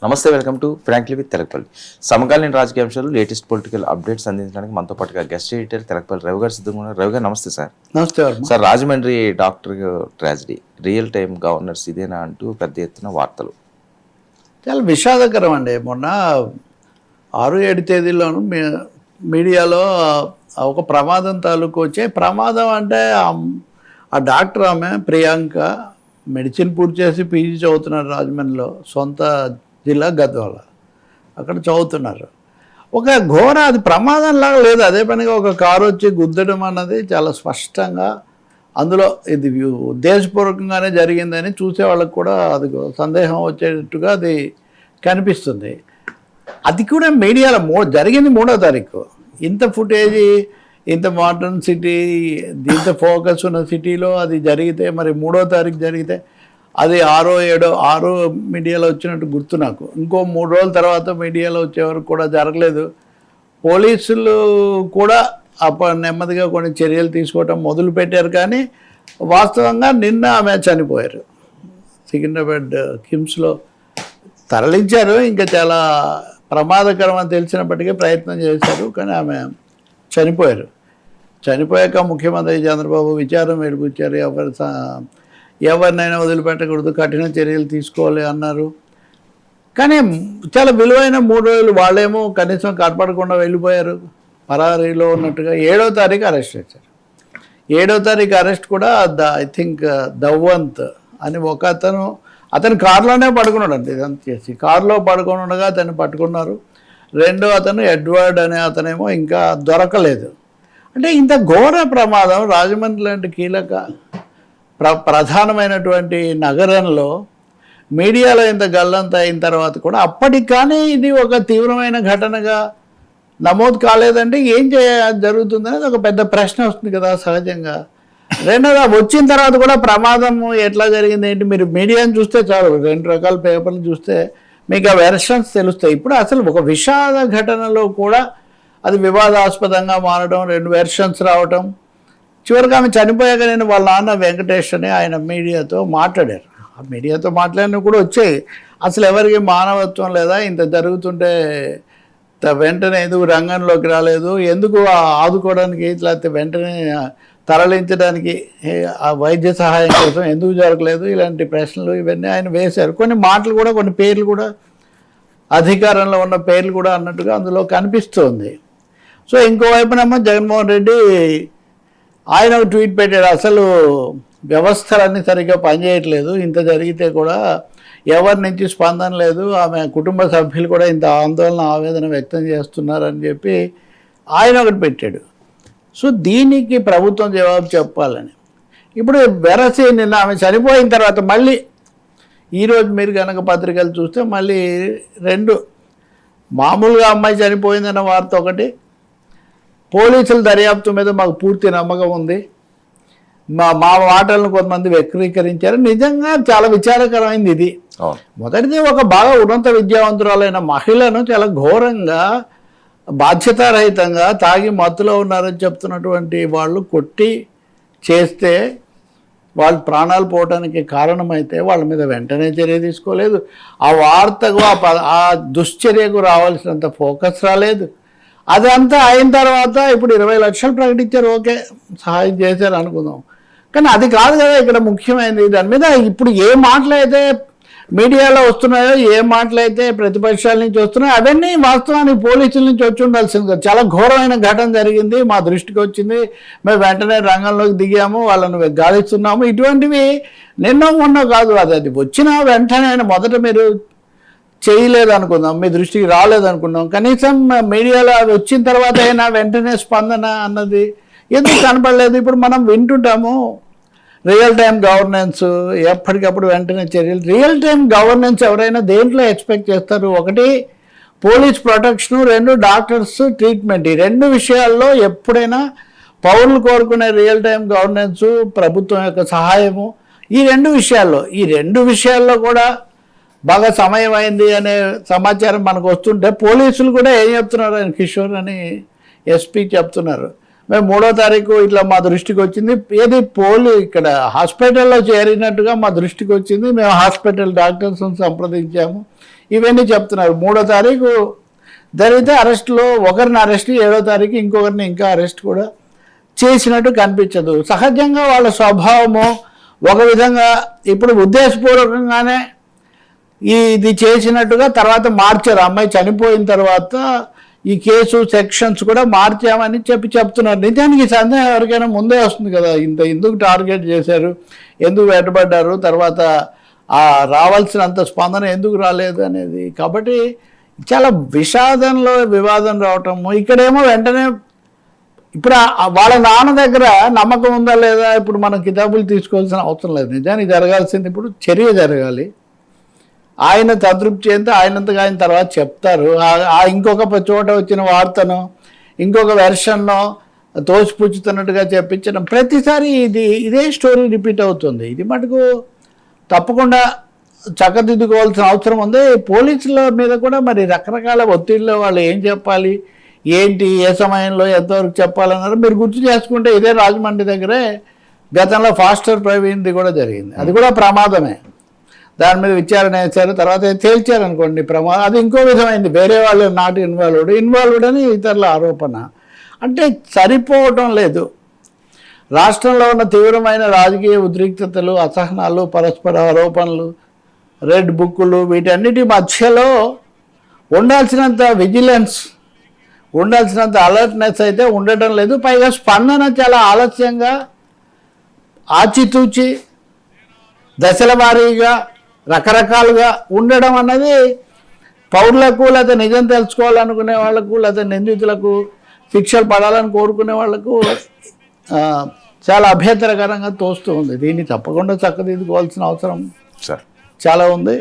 నమస్తే, welcome to frankly with Telakapalli. సమకాలీన రాజకీయ అంశాలు, లేటెస్ట్ పొలిటికల్ అప్డేట్స్ అందించడానికి మనతో పాటుగా గెస్ట్ ఎడిటర్ తెలకపల్లి రవి గారు సిద్ధంగా ఉన్నారు. రవి గారు నమస్తే సార్. నమస్తే sir, Rajahmundry doctor tragedy, real time governors ఇదేనా అంటూ పెద్ద ఎత్తున వార్తలు. చాలా విషాదకరం అండి. మొన్న 6-7 తేదీల్లోనూ మీడియాలో ఒక ప్రమాదం తాలూకు వచ్చే ప్రమాదం అంటే ఆ డాక్టర్ ఆమె ప్రియాంక మెడిసిన్ పూర్తి చేసి పీజీ చదువుతున్నారు రాజమండ్రిలో, సొంత జిల్లా గద్వాల, అక్కడ చదువుతున్నారు. ఒక ఘోర అది ప్రమాదంలాగా లేదు, అదే పనిగా ఒక కారు వచ్చి గుద్దడం అన్నది చాలా స్పష్టంగా అందులో ఇది ఉద్దేశపూర్వకంగానే జరిగిందని చూసే వాళ్ళకు కూడా అది సందేహం వచ్చేటట్టుగా అది కనిపిస్తుంది. అది కూడా మీడియాలో జరిగింది 3వ తారీఖు. ఇంత ఫుటేజీ, ఇంత మోడర్న్ సిటీ, ఇంత ఫోకస్ ఉన్న సిటీలో అది జరిగితే, మరి 3వ తారీఖు జరిగితే అది 6 మీడియాలో వచ్చినట్టు గుర్తు నాకు. ఇంకో 3 రోజుల తర్వాత మీడియాలో వచ్చేవరకు కూడా జరగలేదు. పోలీసులు కూడా నెమ్మదిగా కొన్ని చర్యలు తీసుకోవటం మొదలుపెట్టారు. కానీ వాస్తవంగా నిన్న ఆమె చనిపోయారు. సికింద్రాబాద్ కిమ్స్లో తరలించారు. ఇంకా చాలా ప్రమాదకరం అని తెలిసినప్పటికీ ప్రయత్నం చేశారు, కానీ ఆమె చనిపోయారు. చనిపోయాక ముఖ్యమంత్రి చంద్రబాబు విచారం వెలిపుచ్చారు. ఎవరినైనా వదిలిపెట్టకూడదు, కఠిన చర్యలు తీసుకోవాలి అన్నారు. కానీ చాలా విలువైన 3 రోజులు వాళ్ళేమో కనీసం కనపడకుండా వెళ్ళిపోయారు, పరారీలో ఉన్నట్టుగా. 7వ తారీఖు అరెస్ట్ చేశారు. 7వ తారీఖు అరెస్ట్ కూడా ఐ థింక్ దవ్వంత్ అని ఒక అతను కారులోనే పడుకున్నాడు అండి. ఇదంతా చేసి కారులో పడుకొని ఉండగా అతన్ని పట్టుకున్నారు. రెండో అతను ఎడ్వర్డ్ అనే అతనేమో ఇంకా దొరకలేదు. అంటే ఇంత ఘోర ప్రమాదం రాజమండ్రి లాంటి కీలక ప్రధానమైనటువంటి నగరంలో మీడియాలో ఇంత గల్లంత అయిన తర్వాత కూడా అప్పటికి కానీ ఇది ఒక తీవ్రమైన ఘటనగా నమోదు కాలేదంటే ఏం జరుగుతుందనేది ఒక పెద్ద ప్రశ్న వస్తుంది కదా సహజంగా. రెండోది వచ్చిన తర్వాత కూడా ప్రమాదం ఎట్లా జరిగింది ఏంటి, మీరు మీడియాని చూస్తే చాలు, 2 రకాల పేపర్లు చూస్తే మీకు ఆ వెర్షన్స్ తెలుస్తాయి. ఇప్పుడు అసలు ఒక విషాద ఘటనలో కూడా అది వివాదాస్పదంగా మారడం, 2 వెర్షన్స్ రావటం. చివరికి ఆమె చనిపోయాక నేను వాళ్ళ నాన్న వెంకటేష్ అని ఆయన మీడియాతో మాట్లాడారు. ఆ మీడియాతో మాట్లాడినవి కూడా వచ్చాయి. అసలు ఎవరికి మానవత్వం లేదా, ఇంత జరుగుతుంటే వెంటనే ఎందుకు రంగంలోకి రాలేదు, ఎందుకు ఆదుకోవడానికి లేకపోతే వెంటనే తరలించడానికి ఆ వైద్య సహాయం కోసం ఎందుకు జరగలేదు, ఇలాంటి ప్రశ్నలు ఇవన్నీ ఆయన వేశారు. కొన్ని మాటలు కూడా, కొన్ని పేర్లు కూడా, అధికారంలో ఉన్న పేర్లు కూడా అన్నట్టుగా అందులో కనిపిస్తుంది. సో ఇంకోవైపునేమో జగన్మోహన్ రెడ్డి ఆయన ఒక ట్వీట్ పెట్టాడు, అసలు వ్యవస్థలన్నీ సరిగ్గా పనిచేయట్లేదు, ఇంత జరిగితే కూడా ఎవరి నుంచి స్పందన లేదు, ఆమె కుటుంబ సభ్యులు కూడా ఇంత ఆందోళన ఆవేదన వ్యక్తం చేస్తున్నారని చెప్పి ఆయన ఒకటి పెట్టాడు. సో దీనికి ప్రభుత్వం జవాబు చెప్పాలని ఇప్పుడు వెరసి నిన్న ఆమె చనిపోయిన తర్వాత మళ్ళీ ఈరోజు మీరు కనుక పత్రికలు చూస్తే మళ్ళీ 2 మామూలుగా అమ్మాయి చనిపోయిందన్న వార్త ఒకటి, పోలీసుల దర్యాప్తు మీద మాకు పూర్తి నమ్మకం ఉంది, మా మాటలను కొంతమంది వక్రీకరించారు. నిజంగా చాలా విచారకరమైంది ఇది. మొదటిది, ఒక బాగా ఉన్నత విద్యావంతురాలైన మహిళను చాలా ఘోరంగా బాధ్యతారహితంగా తాగి మత్తులో ఉన్నారని చెప్తున్నటువంటి వాళ్ళు కొట్టి చేస్తే వాళ్ళు ప్రాణాలు పోవటానికి కారణమైతే వాళ్ళ మీద వెంటనే చర్య తీసుకోలేదు. ఆ వార్తకు ఆ దుశ్చర్యకు రావాల్సినంత ఫోకస్ రాలేదు. అదంతా అయిన తర్వాత ఇప్పుడు 20 లక్షలు ప్రకటించారు, ఓకే సహాయం చేశారు అనుకుందాం. కానీ అది కాదు కదా ఇక్కడ ముఖ్యమైనది. దాని మీద ఇప్పుడు ఏ మాటలైతే మీడియాలో వస్తున్నాయో, ఏ మాటలైతే ప్రతిపక్షాల నుంచి వస్తున్నాయో అవన్నీ వాస్తవానికి పోలీసుల నుంచి వచ్చి ఉండాల్సింది కదా. చాలా ఘోరమైన ఘటన జరిగింది, మా దృష్టికి వచ్చింది, మేము వెంటనే రంగంలోకి దిగాము, వాళ్ళను గాలిస్తున్నాము, ఇటువంటివి నిన్న మొన్న కాదు. అది వచ్చిన వెంటనే మొదట మీరు చేయలేదనుకుందాం, మీ దృష్టికి రాలేదనుకుందాం, కనీసం మీడియాలో అవి వచ్చిన తర్వాత అయినా వెంటనే స్పందన అన్నది ఎందుకు కనపడలేదు. ఇప్పుడు మనం వింటుంటాము రియల్ టైం గవర్నెన్స్, ఎప్పటికప్పుడు వెంటనే చర్యలు. రియల్ టైం గవర్నెన్స్ ఎవరైనా దేంట్లో ఎక్స్పెక్ట్ చేస్తారు? ఒకటి పోలీస్ ప్రొటెక్షను, 2 డాక్టర్స్ ట్రీట్మెంట్. ఈ 2 విషయాల్లో ఎప్పుడైనా పౌరులు కోరుకునే రియల్ టైం గవర్నెన్స్, ప్రభుత్వం యొక్క సహాయము, ఈ 2 విషయాల్లో కూడా బాగా సమయం అయింది అనే సమాచారం మనకు వస్తుంటే పోలీసులు కూడా ఏం చెప్తున్నారు, ఆయన కిషోర్ అని ఎస్పీ చెప్తున్నారు, మేము 3వ తారీఖు ఇట్లా మా దృష్టికి వచ్చింది, ఏది ఇక్కడ హాస్పిటల్లో చేరినట్టుగా మా దృష్టికి వచ్చింది, మేము హాస్పిటల్ డాక్టర్స్ని సంప్రదించాము, ఇవన్నీ చెప్తున్నారు. 3వ తారీఖు జరిగితే అరెస్టులో ఒకరిని అరెస్ట్, 7వ తారీఖు ఇంకొకరిని ఇంకా అరెస్ట్ కూడా చేసినట్టు కనిపించదు. సహజంగా వాళ్ళ స్వభావము ఒక విధంగా ఇప్పుడు ఉద్దేశపూర్వకంగానే ఇది చేసినట్టుగా తర్వాత మార్చారు. అమ్మాయి చనిపోయిన తర్వాత ఈ కేసు సెక్షన్స్ కూడా మార్చామని చెప్తున్నారు. నిజానికి సందేహం ఎవరికైనా ముందే వస్తుంది కదా, ఎందుకు టార్గెట్ చేశారు, ఎందుకు వెంటబడ్డారు, తర్వాత రావాల్సినంత స్పందన ఎందుకు రాలేదు అనేది. కాబట్టి చాలా విషాదంలో వివాదం రావటము. ఇక్కడేమో వెంటనే ఇప్పుడు వాళ్ళ నాన్న దగ్గర నమ్మకం ఉందా లేదా, ఇప్పుడు మనం కితాబులు తీసుకోవాల్సిన అవసరం లేదు. నిజానికి జరగాల్సింది ఇప్పుడు చర్య జరగాలి. ఆయన సంతృప్తి చెందితే ఆయనంతగా ఆయన తర్వాత చెప్తారు. ఇంకొక చోట వచ్చిన వార్తను ఇంకొక వెర్షన్ను తోసిపుచ్చుతున్నట్టుగా చెప్పించడం ప్రతిసారి ఇదే స్టోరీ రిపీట్ అవుతుంది. ఇది మటుకు తప్పకుండా చక్కదిద్దుకోవాల్సిన అవసరం ఉంది. పోలీసుల మీద కూడా మరి రకరకాల ఒత్తిడిలో వాళ్ళు ఏం చెప్పాలి, ఏంటి, ఏ సమయంలో ఎంతవరకు చెప్పాలన్నారు. మీరు గుర్తు చేసుకుంటే ఇదే రాజమండ్రి దగ్గరే గతంలో ఫాస్టర్ ప్రవీణ్ది కూడా జరిగింది. అది కూడా ప్రమాదమే. దాని మీద విచారణ చేశారు, తర్వాత తేల్చారు అనుకోండి ప్రమాదం. అది ఇంకో విధమైంది, వేరే వాళ్ళు నాట్ ఇన్వాల్వ్డ్ అని ఇతరుల ఆరోపణ. అంటే సరిపోవటం లేదు. రాష్ట్రంలో ఉన్న తీవ్రమైన రాజకీయ ఉద్రిక్తతలు, అసహనాలు, పరస్పర ఆరోపణలు, రెడ్ బుక్కులు, వీటన్నిటి మధ్యలో ఉండాల్సినంత విజిలెన్స్, ఉండాల్సినంత అలర్ట్నెస్ అయితే ఉండటం లేదు. పైగా స్పందన చాలా ఆలస్యంగా, ఆచితూచి, దశల వారీగా, రకరకాలుగా ఉండడం అన్నది పౌరులకు, లేదా నిజం తెలుసుకోవాలనుకునే వాళ్ళకు, లేదా నిందితులకు శిక్షలు పడాలని కోరుకునే వాళ్లకు చాలా అభ్యంతరకరంగా తోస్తూ ఉంది. దీన్ని తప్పకుండా చక్కదిద్దుకోవాల్సిన అవసరం చాలా ఉంది.